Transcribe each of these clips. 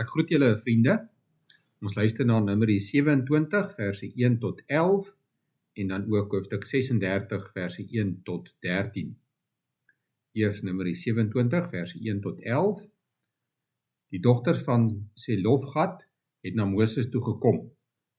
Ek groet julle vriende. Ons luister na Numeri 27 verse 1 tot 11 en dan ook hoofstuk 36 verse 1 tot 13. Eers Numeri 27 verse 1 tot 11. Die dogters van Selofgat het na Moses toe gekom.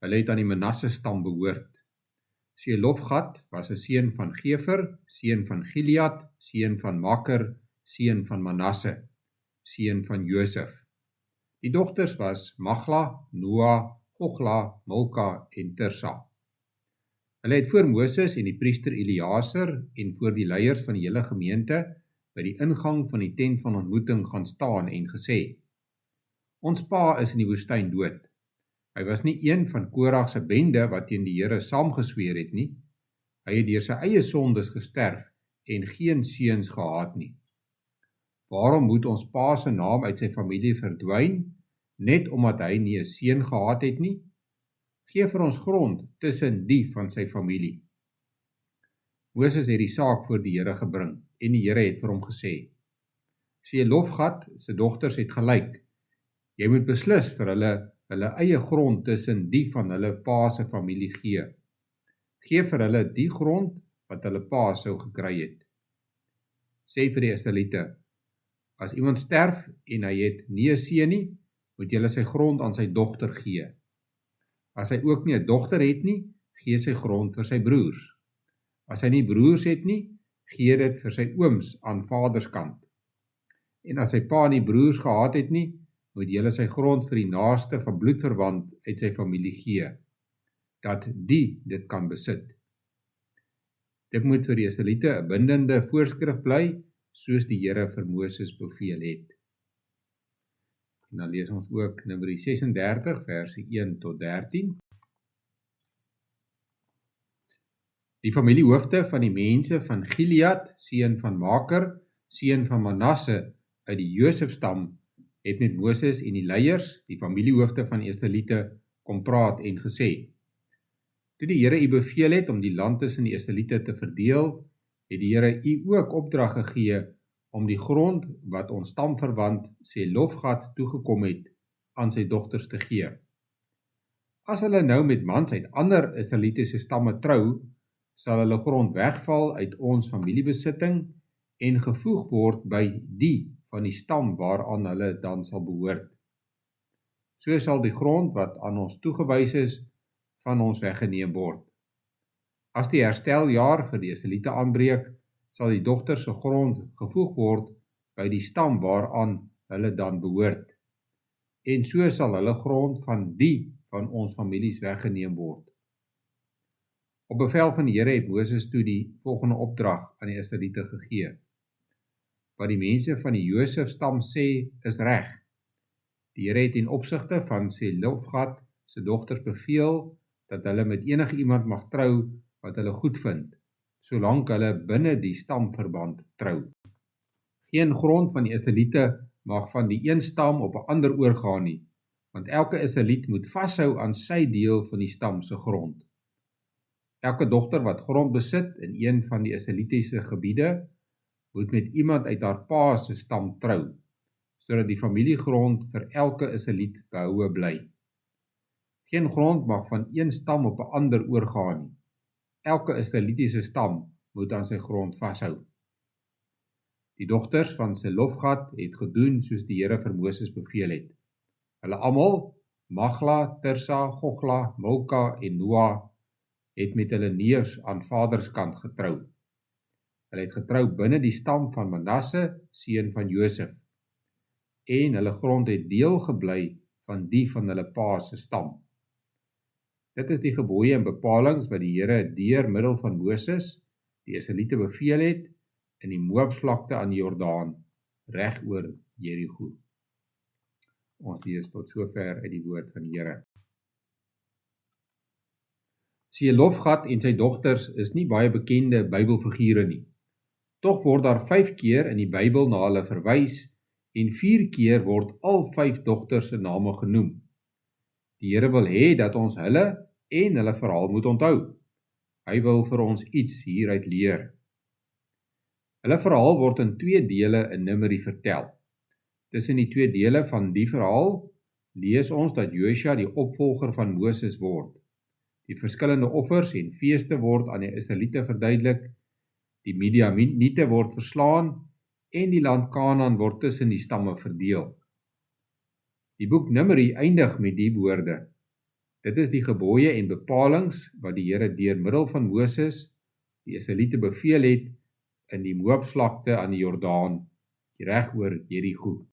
Hulle het aan die Manasse stam behoort. Selofgat was 'n seun van Gefer, seun van Gilead, seun van Maker, seun van Manasse, seun van Josef. Die dogters was Magla, Noa, Hogla, Milka en Tirsa. Hulle het voor Moses en die priester Eleazar en voor die leiers van die hele gemeente by die ingang van die tent van ontmoeting gaan staan en gesê: Ons pa is in die woestyn dood. Hy was nie een van Korag se bende wat teen die Here saamgesweer het nie. Hy het deur sy eie sondes gesterf en geen seuns gehad nie. Waarom moet ons pa se naam uit sy familie verdwyn, net omdat hy nie 'n seun gehad het nie? Gee vir ons grond tussen die van sy familie. Moses het die saak voor die Here gebring en die Here het vir hom gesê: Selofgat se dogters het gelyk. Jy moet beslis vir hulle eie grond tussen die van hulle pa se familie gee. Gee vir hulle die grond wat hulle pa sou gekry het. Sê vir die Israeliete: As iemand sterf en hy het nie 'n seun nie, moet julle sy grond aan sy dogter gee. As hy ook nie 'n dogter het nie, gee sy grond vir sy broers. As hy nie broers het nie, gee dit vir sy ooms aan vaderskant. En as sy pa nie broers gehad het nie, moet julle sy grond vir die naaste van bloedverwant uit sy familie gee, dat die dit kan besit. Dit moet vir die Israeliete 'n bindende voorskrif bly, soos die Here vir Moses beveel het. En dan lees ons ook Numeri 36 verse 1 tot 13. Die familiehoofde van die mense van Gilead, seun van Maker, seun van Manasse uit die Josefstam, het met Moses en die leiers, die familiehoofde van Israeliete, kom praat en gesê: Toe die Here u beveel het om die land tussen die Israeliete te verdeel, het die Here u ook opdrag gegee om die grond wat ons stamverwant Selofgat toegekom het, aan sy dogters te gee. As hulle nou met mans uit ander Israelitiese stamme trou, sal hulle grond wegval uit ons familiebesitting en gevoeg word by die van die stam waaraan hulle dan sal behoort. So sal die grond wat aan ons toegewys is, van ons weggeneem word. As die hersteljaar vir die Israeliete aanbreek, sal die dogters se grond gevoeg word by die stam waaraan hulle dan behoort. En so sal hulle grond van die van ons families weggeneem word. Op bevel van die Here het Moses toe die volgende opdrag aan die Israeliete gegee: Wat die mense van die Josefstam sê, is reg. Die Here het in opsigte van Selofgat se dogters beveel dat hulle met enige iemand mag trou wat hulle goed vind, solank hulle binne die stamverband trou. Geen grond van die Israeliete mag van die een stam op 'n ander oorgaan nie, want elke Israeliet moet vashou aan sy deel van die stam se grond. Elke dogter wat grond besit in een van die Israelitiese gebiede, moet met iemand uit haar pa se stam trou, sodat die familiegrond vir elke Israeliet behoue bly. Geen grond mag van een stam op 'n ander oorgaan nie. Elke Israelitiese stam moet aan sy grond vashou. Die dogters van Selofgat het gedoen soos die Here vir Moses beveel het. Hulle almal, Magla, Tirsa, Hogla, Milka en Noa, het met hulle neefs aan vaderskant getrou. Hulle het getrou binne die stam van Manasse, seun van Josef, en hulle grond het deel gebly van die van hulle pa se stam. Dit is die gebooie en bepalings wat die Here deur middel van Moses, die Israeliete beveel het, in die Moabsvlakte aan die Jordaan, reg oor Jerigo. Ons lees tot sover uit die woord van die Here. Selofgat en sy dogters is nie baie bekende Bybelfigure nie. Tog word daar 5 keer in die Bybel na hulle verwys en 4 keer word al 5 dogters se name genoem. Die Here wil hê dat ons hulle en hulle verhaal moet onthou. Hy wil vir ons iets hieruit leer. Hulle verhaal word in 2 dele in Numeri vertel. Tussen die 2 dele van die verhaal lees ons dat Josua die opvolger van Moses word. Die verskillende offers en feeste word aan die Israeliete verduidelik, die Midianiete word verslaan en die land Kanaan word tussen die stamme verdeel. Die boek Numeri eindig met die woorde: dit is die gebooie en bepalings wat die Here deur middel van Moses die Israeliete beveel het in die Moabsvlakte aan die Jordaan, reg oor Jerigo.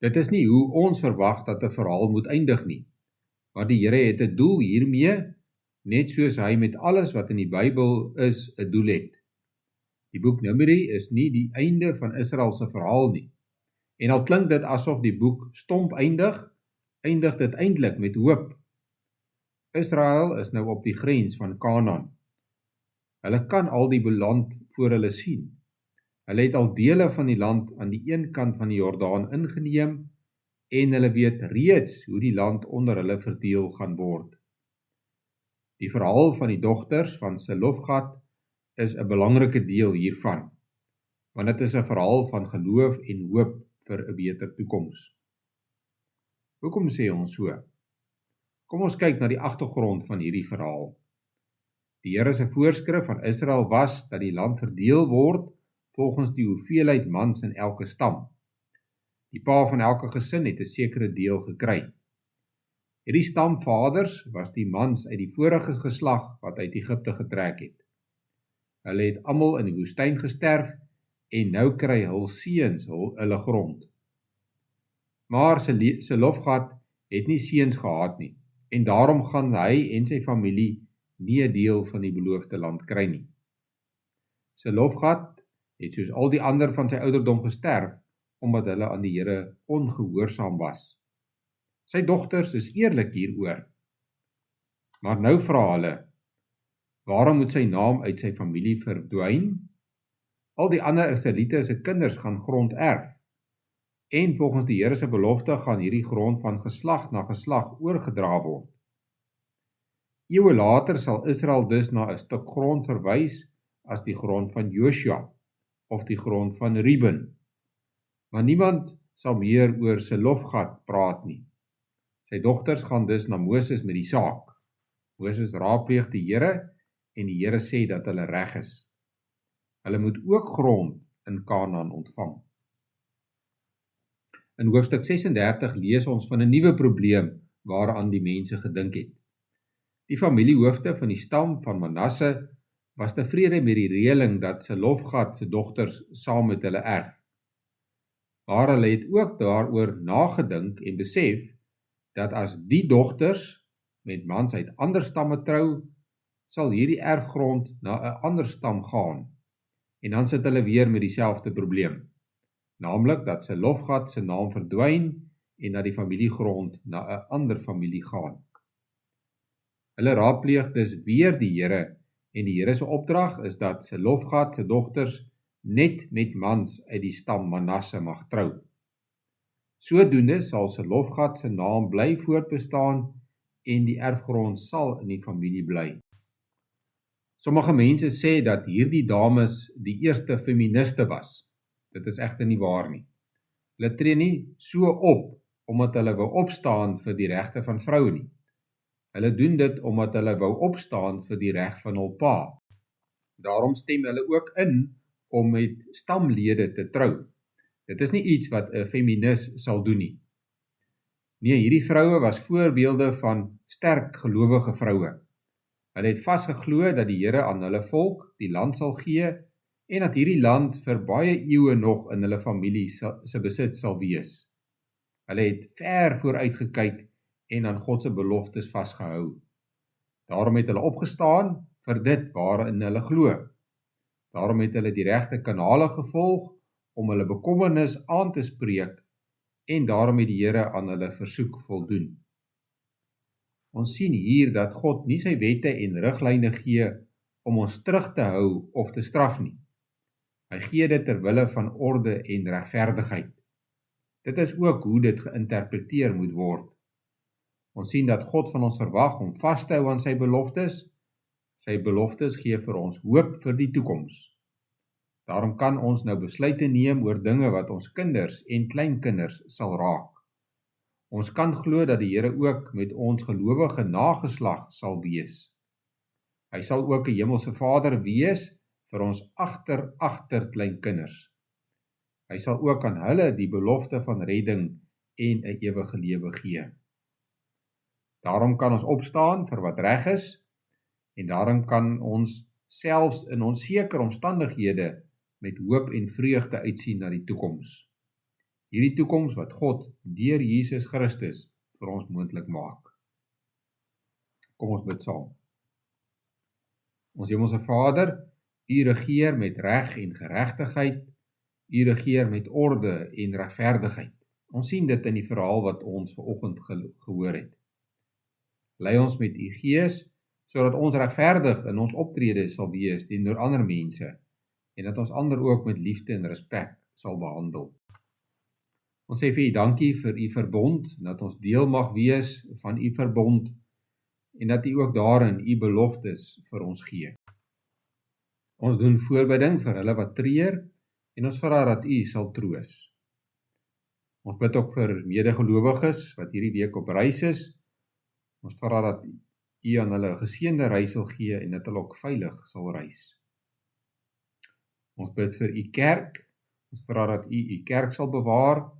Dit is nie hoe ons verwag dat 'n verhaal moet eindig nie, maar die Here het 'n doel hiermee, net soos hy met alles wat in die Bybel is 'n doel het. Die boek Numeri is nie die einde van Israel se verhaal nie. En al klink dit asof die boek stomp eindig dit eintlik met hoop. Israel is nou op die grens van Kanaan. Hulle kan al die land voor hulle sien. Hulle het al dele van die land aan die een kant van die Jordaan ingeneem en hulle weet reeds hoe die land onder hulle verdeel gaan word. Die verhaal van die dogters van Selofgat is 'n belangrike deel hiervan, want dit is 'n verhaal van geloof en hoop vir 'n beter toekoms. Hoekom sê ons so? Kom ons kyk na die agtergrond van hierdie verhaal. Die Here se voorskrif van Israel was dat die land verdeel word volgens die hoeveelheid mans in elke stam. Die pa van elke gesin het 'n sekere deel gekry. Hierdie stamvaders was die mans uit die vorige geslag wat uit Egipte getrek het. Hulle het almal in die woestyn gesterf en nou kry hul seuns hulle grond. Maar Selofgat het nie seuns gehad nie en daarom gaan hy en sy familie nie 'n deel van die beloofde land kry nie. Selofgat het soos al die ander van sy ouderdom gesterf omdat hulle aan die Here ongehoorsaam was. Sy dogters is eerlik hieroor. Maar nou vra hulle, waarom moet sy naam uit sy familie verdwyn? Al die ander Israeliete se kinders gaan grond erf. En volgens die Here se belofte gaan hierdie grond van geslag na geslag oorgedra word. Eeue later sal Israel dus na 'n stuk grond verwys as die grond van Josua of die grond van Reuben. Maar niemand sal meer oor Selofgat praat nie. Sy dogters gaan dus na Moses met die saak. Moses raadpleeg die Here en die Here sê dat hulle reg is. Hulle moet ook grond in Kanaan ontvang. In hoofstuk 36 lees ons van 'n nuwe probleem waaraan die mense gedink het. Die familiehoofde van die stam van Manasse was tevrede met die reëling dat Selofgat se dogters saam met hulle erf. Maar hulle het ook daaroor nagedink en besef dat as die dogters met mans uit ander stamme trou, sal hierdie erfgrond na 'n ander stam gaan. En dan sit hulle weer met dieselfde probleem, naamlik dat Selofgat se naam verdwyn en dat die familiegrond na 'n ander familie gaan. Hulle raadpleeg dus weer die Here en die Here se opdrag is dat Selofgat se dogters net met mans uit die stam Manasse mag trou. Sodoende sal Selofgat se naam bly voortbestaan en die erfgrond sal in die familie bly. Sommige mense sê dat hierdie dames die eerste feministe was. Dit is egter nie waar nie. Hulle tree nie so op omdat hulle wou opstaan vir die regte van vroue nie. Hulle doen dit omdat hulle wou opstaan vir die reg van hul pa. Daarom stem hulle ook in om met stamlede te trou. Dit is nie iets wat 'n feminis sal doen nie. Nee, hierdie vroue was voorbeelde van sterk gelowige vroue. Hulle het vasgeglo dat die Here aan hulle volk die land sal gee en dat hierdie land vir baie eeue nog in hulle familie se besit sal wees. Hulle het ver vooruit gekyk en aan God se beloftes vasgehou. Daarom het hulle opgestaan vir dit waarin hulle glo. Daarom het hulle die regte kanale gevolg om hulle bekommernis aan te spreek en daarom het die Here aan hulle versoek voldoen. Ons sien hier dat God nie sy wette en riglyne gee om ons terug te hou of te straf nie. Hy gee dit ter wille van orde en regverdigheid. Dit is ook hoe dit geïnterpreteer moet word. Ons sien dat God van ons verwag om vas te hou aan sy beloftes. Sy beloftes gee vir ons hoop vir die toekoms. Daarom kan ons nou besluite neem oor dinge wat ons kinders en kleinkinders sal raak. Ons kan glo dat die Here ook met ons gelowige nageslag sal wees. Hy sal ook 'n hemelse Vader wees vir ons agterkleinkinders. Hy sal ook aan hulle die belofte van redding en 'n ewige lewe gee. Daarom kan ons opstaan vir wat reg is, en daarom kan ons selfs in onsekere omstandighede met hoop en vreugde uitsien na die toekoms. Hierdie toekoms wat God deur Jesus Christus vir ons moontlik maak. Kom ons bid saam. Ons Hemelse Vader, U regeer met reg en geregtigheid, U regeer met orde en regverdigheid. Ons sien dit in die verhaal wat ons vanoggend gehoor het. Lei ons met U Gees, sodat ons regverdig in ons optrede sal wees teenoor ander mense, en dat ons ander ook met liefde en respek sal behandel. Ons sê vir U dankie vir U verbond, dat ons deel mag wees van U verbond, en dat U ook daarin U beloftes vir ons gee. Ons doen voorbidding vir hulle wat treur, en ons vra dat U sal troos. Ons bid ook vir medegelowiges wat hierdie week op reis is. Ons vra dat U aan hulle 'n geseënde reis sal gee en dat hulle ook veilig sal reis. Ons bid vir U kerk. Ons vra dat U kerk sal bewaar.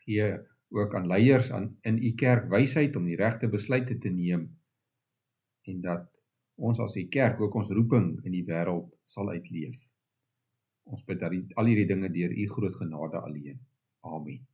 Gee ook aan leiers in U kerk wysheid om die regte besluite te neem, en dat ons as U kerk ook ons roeping in die wêreld sal uitleef. Ons bid dat al hierdie dinge deur U groot genade alleen. Amen.